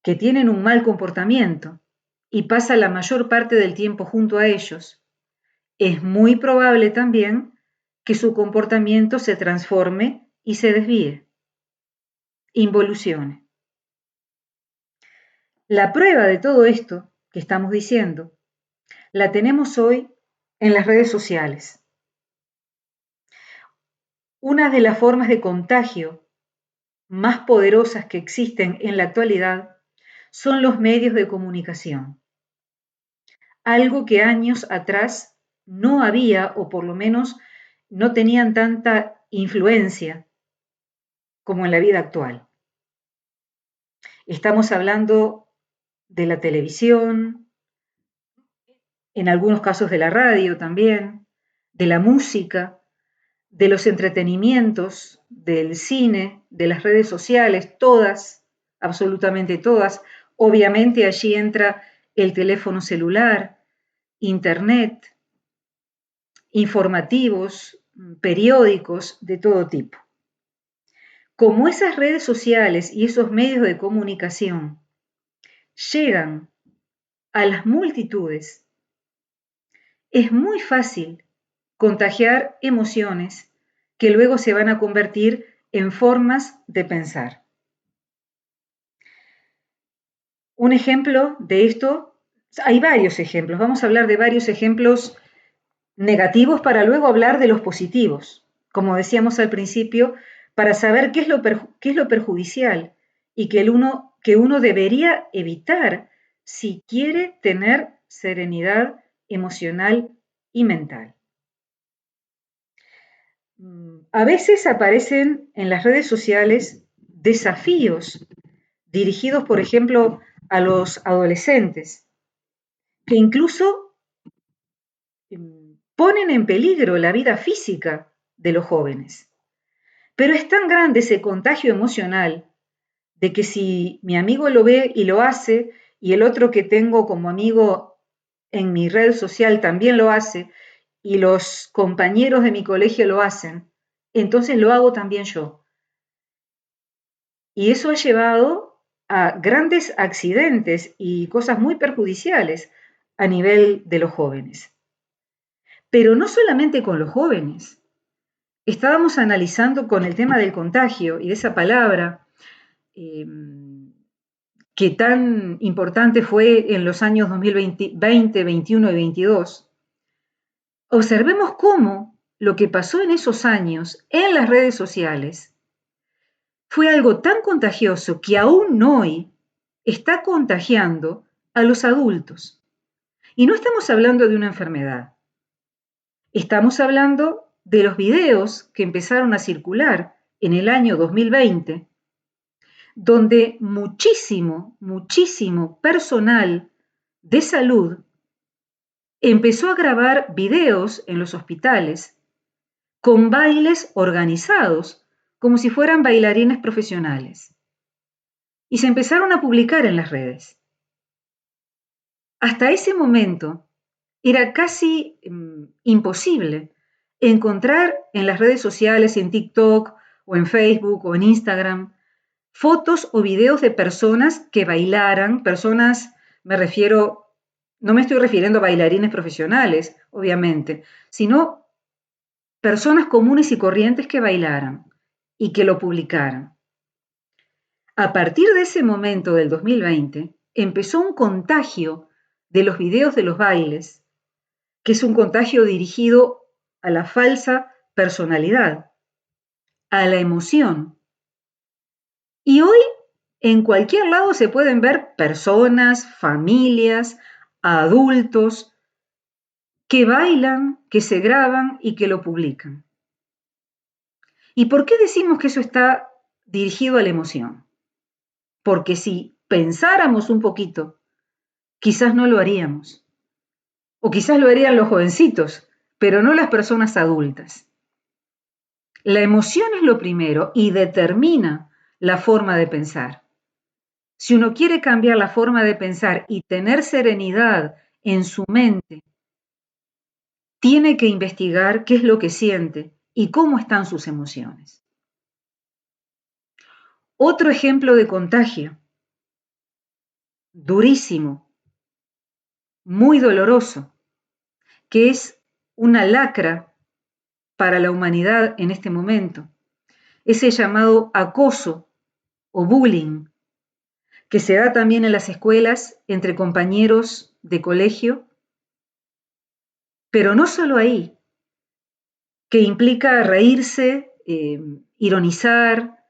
que tienen un mal comportamiento y pasa la mayor parte del tiempo junto a ellos, es muy probable también que su comportamiento se transforme y se desvíe, involucione. La prueba de todo esto que estamos diciendo la tenemos hoy en las redes sociales. Una de las formas de contagio más poderosas que existen en la actualidad son los medios de comunicación. Algo que años atrás no había, o por lo menos no tenían tanta influencia como en la vida actual. Estamos hablando de la televisión, en algunos casos de la radio también, de la música, de los entretenimientos, del cine, de las redes sociales, todas, absolutamente todas. Obviamente allí entra el teléfono celular, internet, informativos, periódicos de todo tipo. Como esas redes sociales y esos medios de comunicación llegan a las multitudes, es muy fácil contagiar emociones que luego se van a convertir en formas de pensar. Un ejemplo de esto, hay varios ejemplos, vamos a hablar de varios ejemplos negativos para luego hablar de los positivos, como decíamos al principio, para saber qué es lo perjudicial y que uno debería evitar si quiere tener serenidad emocional y mental. A veces aparecen en las redes sociales desafíos dirigidos, por ejemplo, a los adolescentes, que incluso ponen en peligro la vida física de los jóvenes. Pero es tan grande ese contagio emocional de que si mi amigo lo ve y lo hace, y el otro que tengo como amigo en mi red social también lo hace, y los compañeros de mi colegio lo hacen, entonces lo hago también yo. Y eso ha llevado a grandes accidentes y cosas muy perjudiciales a nivel de los jóvenes. Pero no solamente con los jóvenes. Estábamos analizando con el tema del contagio y de esa palabra que tan importante fue en los años 2020, 21 y 22. Observemos cómo lo que pasó en esos años en las redes sociales fue algo tan contagioso que aún hoy está contagiando a los adultos. Y no estamos hablando de una enfermedad. Estamos hablando de los videos que empezaron a circular en el año 2020, donde muchísimo personal de salud empezó a grabar videos en los hospitales con bailes organizados como si fueran bailarines profesionales. Y se empezaron a publicar en las redes. Hasta ese momento era casi imposible encontrar en las redes sociales, en TikTok o en Facebook o en Instagram, fotos o videos de personas que bailaran, personas, no me estoy refiriendo a bailarines profesionales, obviamente, sino personas comunes y corrientes que bailaran y que lo publicaran. A partir de ese momento del 2020, empezó un contagio de los videos de los bailes, que es un contagio dirigido a la falsa personalidad, a la emoción. Y hoy en cualquier lado se pueden ver personas, familias, adultos que bailan, que se graban y que lo publican. ¿Y por qué decimos que eso está dirigido a la emoción? Porque si pensáramos un poquito, quizás no lo haríamos. O quizás lo harían los jovencitos, pero no las personas adultas. La emoción es lo primero y determina la forma de pensar. Si uno quiere cambiar la forma de pensar y tener serenidad en su mente, tiene que investigar qué es lo que siente y cómo están sus emociones. Otro ejemplo de contagio durísimo, muy doloroso, que es una lacra para la humanidad en este momento. Ese llamado acoso o bullying, que se da también en las escuelas entre compañeros de colegio, pero no solo ahí, que implica reírse, ironizar,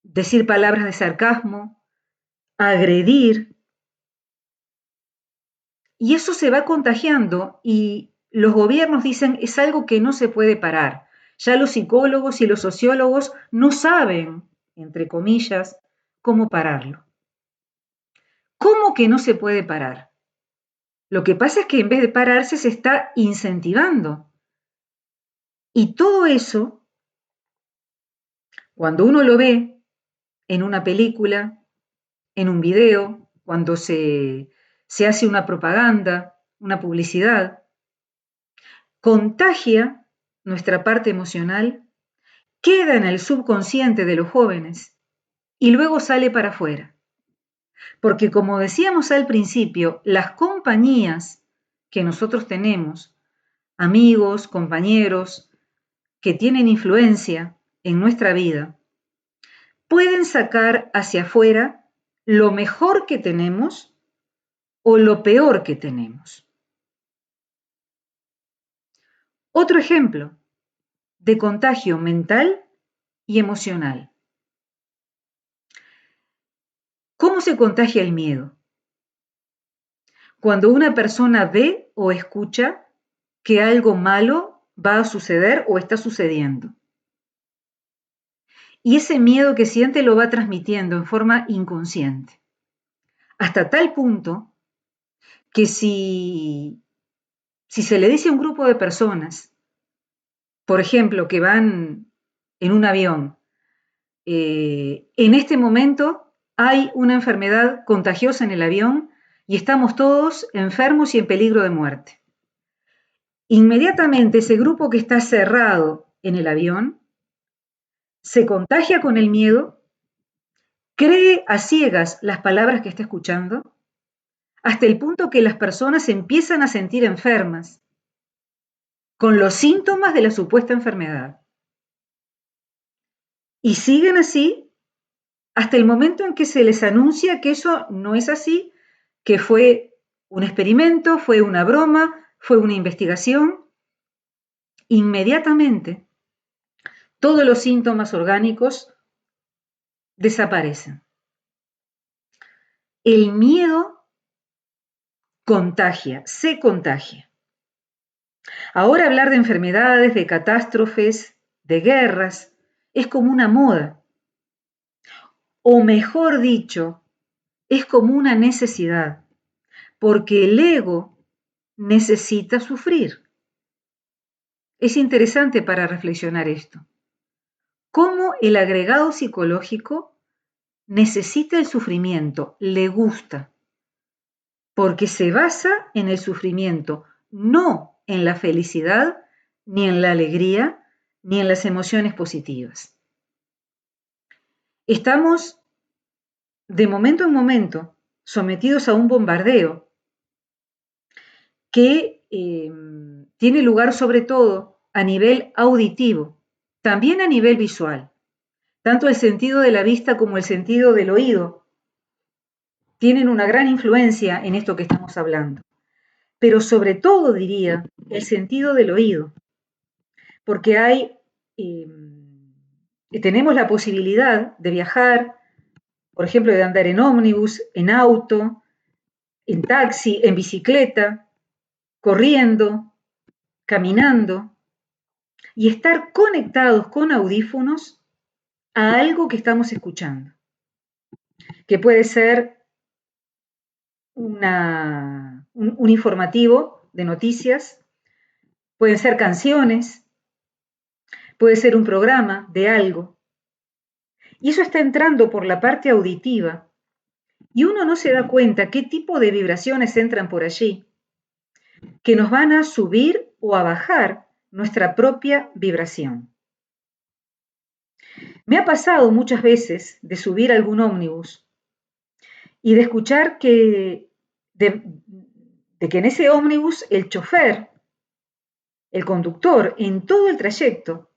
decir palabras de sarcasmo, agredir, y eso se va contagiando y los gobiernos dicen es algo que no se puede parar. Ya los psicólogos y los sociólogos no saben, entre comillas, cómo pararlo. ¿Cómo que no se puede parar? Lo que pasa es que en vez de pararse se está incentivando. Y todo eso, cuando uno lo ve en una película, en un video, cuando se hace una propaganda, una publicidad, contagia nuestra parte emocional, queda en el subconsciente de los jóvenes y luego sale para afuera. Porque como decíamos al principio, las compañías que nosotros tenemos, amigos, compañeros, que tienen influencia en nuestra vida, pueden sacar hacia afuera lo mejor que tenemos o lo peor que tenemos. Otro ejemplo de contagio mental y emocional. ¿Cómo se contagia el miedo? Cuando una persona ve o escucha que algo malo va a suceder o está sucediendo. Y ese miedo que siente lo va transmitiendo en forma inconsciente. Hasta tal punto que si se le dice a un grupo de personas, por ejemplo, que van en un avión, en este momento hay una enfermedad contagiosa en el avión y estamos todos enfermos y en peligro de muerte. Inmediatamente ese grupo que está cerrado en el avión se contagia con el miedo, cree a ciegas las palabras que está escuchando, hasta el punto que las personas se empiezan a sentir enfermas, con los síntomas de la supuesta enfermedad. Y siguen así hasta el momento en que se les anuncia que eso no es así, que fue un experimento, fue una broma, fue una investigación. Inmediatamente todos los síntomas orgánicos desaparecen. El miedo contagia, se contagia. Ahora hablar de enfermedades, de catástrofes, de guerras, es como una moda. O mejor dicho, es como una necesidad, porque el ego necesita sufrir. Es interesante para reflexionar esto. Cómo el agregado psicológico necesita el sufrimiento, le gusta, porque se basa en el sufrimiento, no en la felicidad, ni en la alegría, ni en las emociones positivas. Estamos, de momento en momento, sometidos a un bombardeo que tiene lugar sobre todo a nivel auditivo, también a nivel visual. Tanto el sentido de la vista como el sentido del oído tienen una gran influencia en esto que estamos hablando. Pero sobre todo, diría, el sentido del oído, porque tenemos la posibilidad de viajar, por ejemplo, de andar en ómnibus, en auto, en taxi, en bicicleta, corriendo, caminando, y estar conectados con audífonos a algo que estamos escuchando, que puede ser un informativo de noticias, pueden ser canciones, puede ser un programa de algo, y eso está entrando por la parte auditiva, y uno no se da cuenta qué tipo de vibraciones entran por allí, que nos van a subir o a bajar nuestra propia vibración. Me ha pasado muchas veces de subir algún ómnibus y de escuchar de que en ese ómnibus el chofer, el conductor, en todo el trayecto,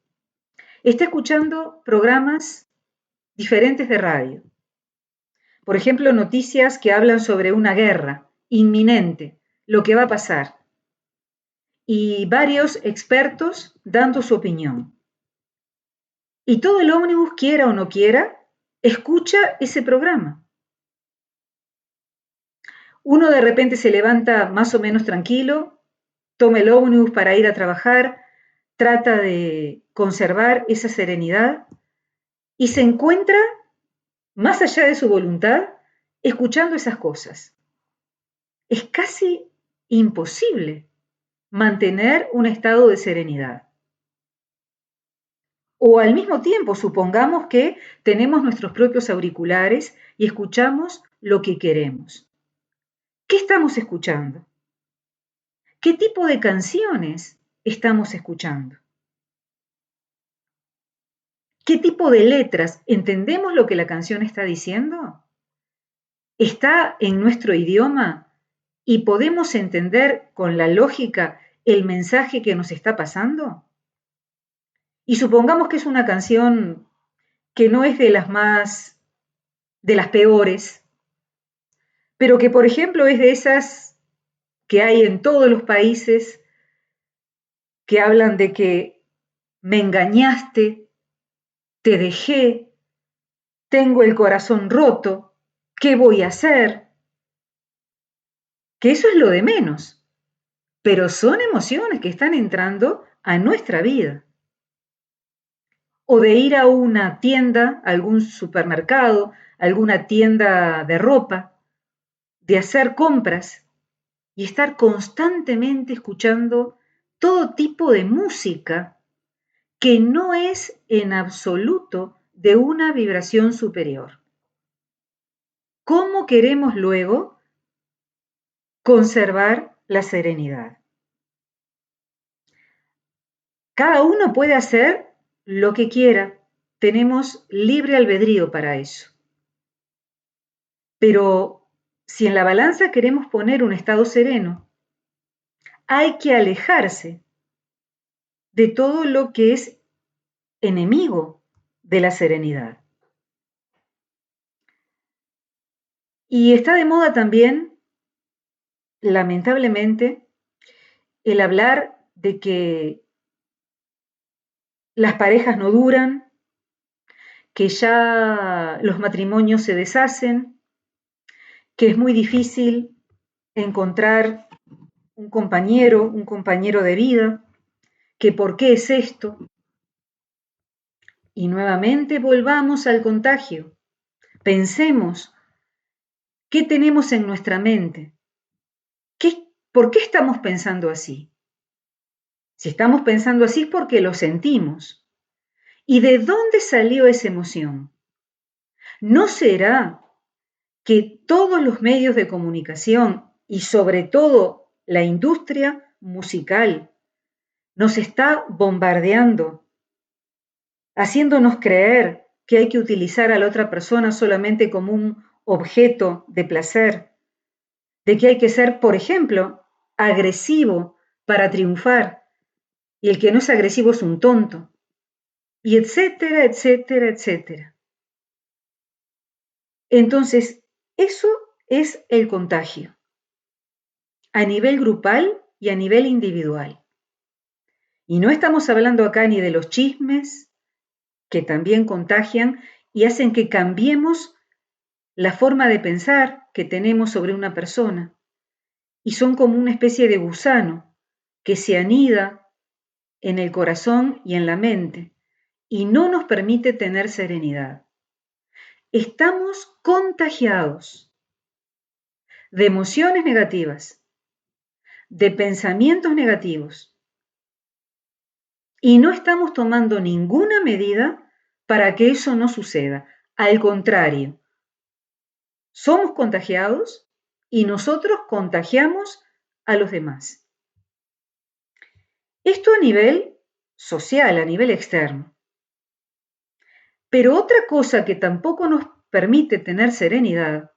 está escuchando programas diferentes de radio. Por ejemplo, noticias que hablan sobre una guerra inminente, lo que va a pasar, y varios expertos dando su opinión. Y todo el ómnibus, quiera o no quiera, escucha ese programa. Uno de repente se levanta más o menos tranquilo, toma el ómnibus para ir a trabajar, trata de conservar esa serenidad y se encuentra, más allá de su voluntad, escuchando esas cosas. Es casi imposible mantener un estado de serenidad. O al mismo tiempo, supongamos que tenemos nuestros propios auriculares y escuchamos lo que queremos. ¿Qué estamos escuchando? ¿Qué tipo de canciones estamos escuchando? ¿Qué tipo de letras? ¿Entendemos lo que la canción está diciendo? ¿Está en nuestro idioma y podemos entender con la lógica el mensaje que nos está pasando? Y supongamos que es una canción que no es de las peores, pero que por ejemplo es de esas que hay en todos los países que hablan de que me engañaste, te dejé, tengo el corazón roto, ¿qué voy a hacer? Que eso es lo de menos, pero son emociones que están entrando a nuestra vida. O de ir a una tienda, algún supermercado, alguna tienda de ropa, de hacer compras y estar constantemente escuchando todo tipo de música que no es en absoluto de una vibración superior. ¿Cómo queremos luego conservar la serenidad? Cada uno puede hacer lo que quiera, tenemos libre albedrío para eso. Pero si en la balanza queremos poner un estado sereno, hay que alejarse de todo lo que es enemigo de la serenidad. Y está de moda también, lamentablemente, el hablar de que las parejas no duran, que ya los matrimonios se deshacen, que es muy difícil encontrar un compañero de vida, que por qué es esto. Y nuevamente volvamos al contagio. Pensemos, ¿qué tenemos en nuestra mente? ¿Por qué estamos pensando así? Si estamos pensando así es porque lo sentimos. ¿Y de dónde salió esa emoción? ¿No será que todos los medios de comunicación y sobre todo la industria musical nos está bombardeando, haciéndonos creer que hay que utilizar a la otra persona solamente como un objeto de placer, de que hay que ser, por ejemplo, agresivo para triunfar, y el que no es agresivo es un tonto, y etcétera, etcétera, etcétera? Entonces, eso es el contagio, a nivel grupal y a nivel individual. Y no estamos hablando acá ni de los chismes, que también contagian y hacen que cambiemos la forma de pensar que tenemos sobre una persona, y son como una especie de gusano que se anida en el corazón y en la mente y no nos permite tener serenidad. Estamos contagiados de emociones negativas, de pensamientos negativos, y no estamos tomando ninguna medida para que eso no suceda. Al contrario, somos contagiados y nosotros contagiamos a los demás. Esto a nivel social, a nivel externo. Pero otra cosa que tampoco nos permite tener serenidad